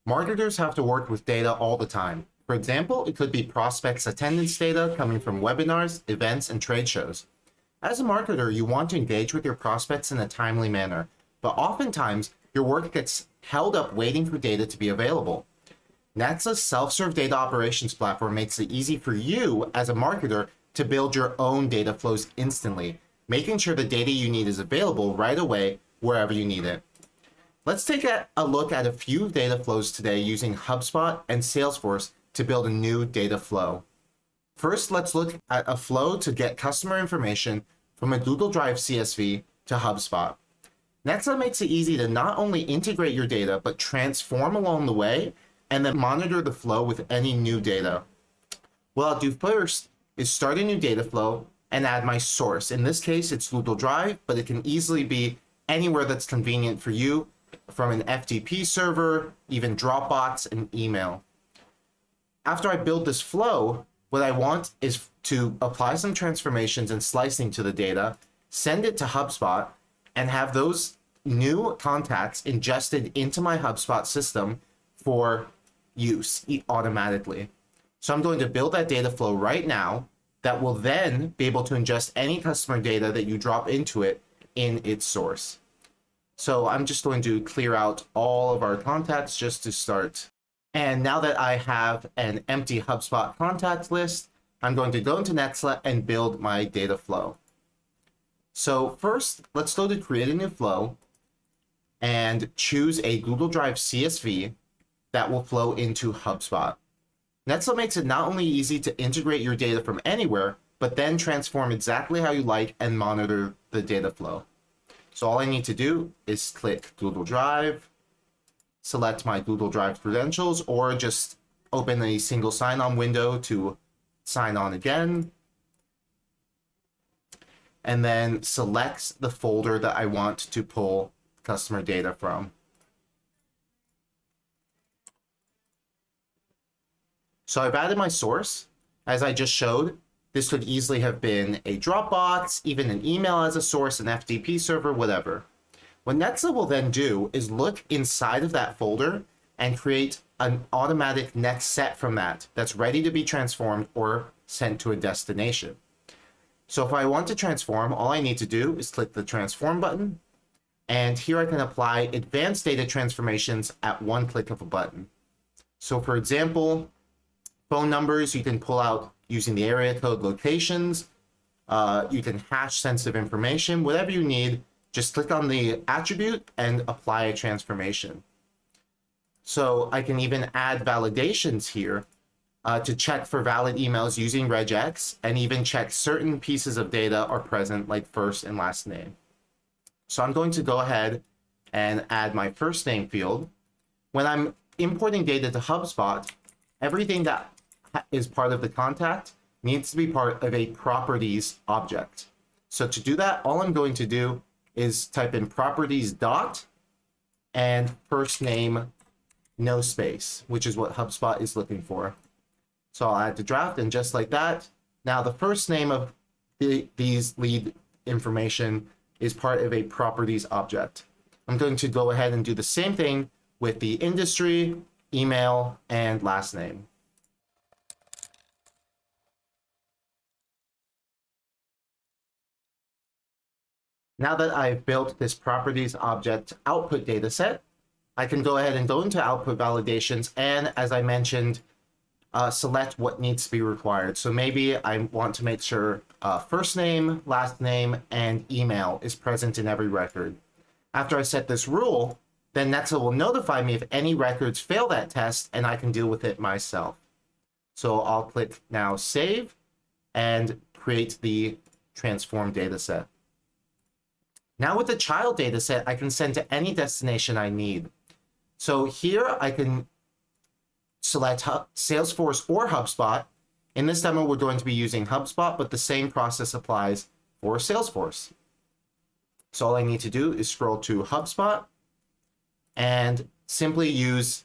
Marketers have to work with data all the time. For example, it could be prospects' attendance data coming from webinars, events, and trade shows. As a marketer, you want to engage with your prospects in a timely manner, but oftentimes your work gets held up waiting for data to be available. Nexla's self-serve data operations platform makes it easy for you as a marketer to build your own data flows instantly, making sure the data you need is available right away wherever you need it. Let's take a look at a few data flows today using Hubspot and Salesforce to build a new data flow. First, let's look at a flow to get customer information from a Google Drive CSV to Hubspot. Nexla makes it easy to not only integrate your data, but transform along the way and then monitor the flow with any new data. What I'll do first is start a new data flow and add my source. In this case, it's Google Drive, but it can easily be anywhere that's convenient for you, from an FTP server, even Dropbox, and email. After I build this flow, what I want is to apply some transformations and slicing to the data, send it to HubSpot, and have those new contacts ingested into my HubSpot system for use automatically. So I'm going to build that data flow right now that will then be able to ingest any customer data that you drop into it in its source. So I'm just going to clear out all of our contacts just to start. And now that I have an empty HubSpot contact list, I'm going to go into Nexla and build my data flow. So first, let's go to create a new flow and choose a Google Drive CSV that will flow into HubSpot. Nexla makes it not only easy to integrate your data from anywhere, but then transform exactly how you like and monitor the data flow. So all I need to do is click Google Drive, select my Google Drive credentials, or just open a single sign-on window to sign on again, and then select the folder that I want to pull customer data from. So I've added my source. As I just showed, this could easily have been a Dropbox, even an email as a source, an FTP server, whatever. What Nexla will then do is look inside of that folder and create an automatic next set from that that's ready to be transformed or sent to a destination. So if I want to transform, all I need to do is click the transform button, and here I can apply advanced data transformations at one click of a button. So for example, phone numbers you can pull out using the area code locations. You can hash sensitive information, whatever you need. Just click on the attribute and apply a transformation. So I can even add validations here to check for valid emails using regex, and even check certain pieces of data are present, like first and last name. So I'm going to go ahead and add my first name field. When I'm importing data to HubSpot, everything that is part of the contact needs to be part of a properties object. So to do that, all I'm going to do is type in properties dot and first name no space, which is what HubSpot is looking for. So I'll add to draft, and just like that, now the first name of these lead information is part of a properties object. I'm going to go ahead and do the same thing with the industry, email, and last name. Now that I've built this properties object output data set, I can go ahead and go into output validations, and as I mentioned, select what needs to be required. So maybe I want to make sure first name, last name, and email is present in every record. After I set this rule, then Nexla will notify me if any records fail that test, and I can deal with it myself. So I'll click now Save and create the transform data set. Now with the child data set, I can send to any destination I need. So here I can select Salesforce or HubSpot. In this demo, we're going to be using HubSpot, but the same process applies for Salesforce. So all I need to do is scroll to HubSpot and simply use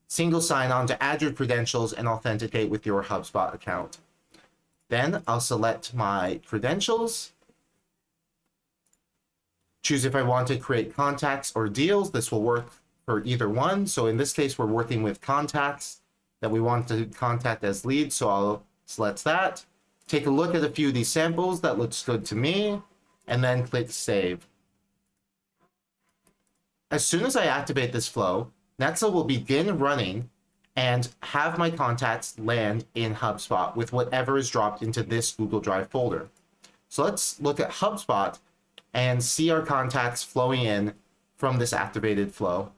single sign-on to add your credentials and authenticate with your HubSpot account. Then I'll select my credentials, choose if I want to create contacts or deals. This will work for either one. So in this case, we're working with contacts that we want to contact as leads. So I'll select that. Take a look at a few of these samples. That looks good to me. And then click save. As soon as I activate this flow, Nexla will begin running and have my contacts land in HubSpot with whatever is dropped into this Google Drive folder. So let's look at HubSpot and see our contacts flowing in from this activated flow.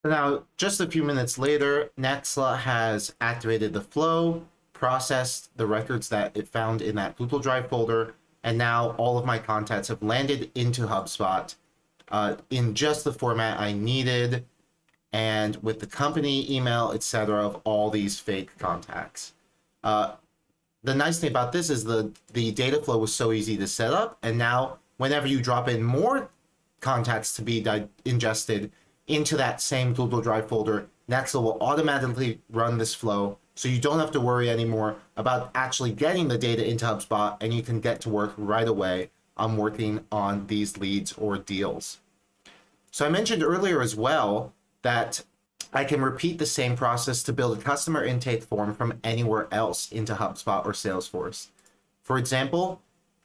So now, just a few minutes later, Nexla has activated the flow, processed the records that it found in that Google Drive folder, and now all of my contacts have landed into HubSpot in just the format I needed, and with the company email, etc., of all these fake contacts. The nice thing about this is the data flow was so easy to set up, and now whenever you drop in more contacts to be ingested into that same Google Drive folder, Nexla will automatically run this flow, so you don't have to worry anymore about actually getting the data into HubSpot, and you can get to work right away on working on these leads or deals. So I mentioned earlier as well that I can repeat the same process to build a customer intake form from anywhere else into HubSpot or Salesforce. For example,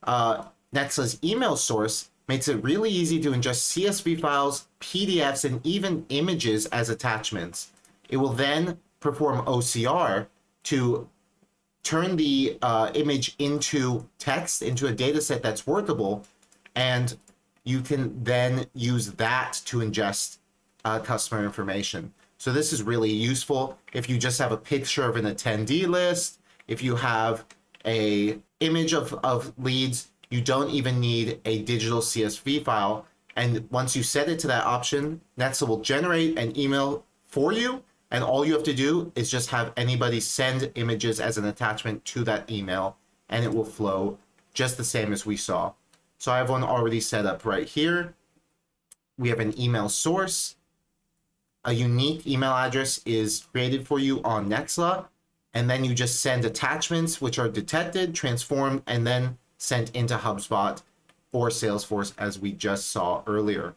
Nexla's email source makes it really easy to ingest CSV files, PDFs, and even images as attachments. It will then perform OCR to turn the image into text, into a data set that's workable, and you can then use that to ingest customer information. So this is really useful if you just have a picture of an attendee list, if you have a image of leads, you don't even need a digital CSV file. And once you set it to that option, Nexla will generate an email for you, and all you have to do is just have anybody send images as an attachment to that email, and it will flow just the same as we saw. So I have one already set up right here. We have an email source. A unique email address is created for you on Nexla, and then you just send attachments which are detected, transformed, and then sent into HubSpot or Salesforce as we just saw earlier.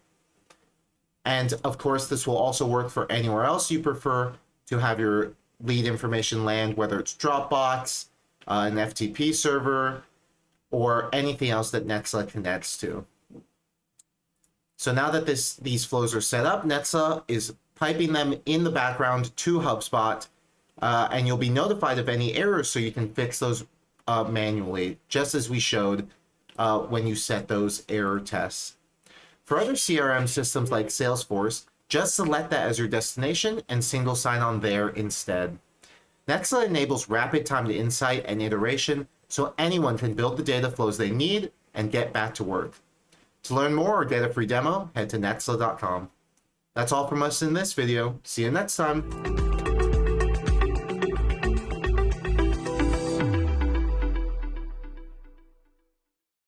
And of course, this will also work for anywhere else you prefer to have your lead information land, whether it's Dropbox, an FTP server, or anything else that Nexla connects to. So now that these flows are set up, Nexla is piping them in the background to HubSpot, and you'll be notified of any errors so you can fix those manually, just as we showed when you set those error tests. For other CRM systems like Salesforce, just select that as your destination and single sign-on there instead. Nexla enables rapid time to insight and iteration, so anyone can build the data flows they need and get back to work. To learn more or get a free demo, head to nexla.com. That's all from us in this video. See you next time.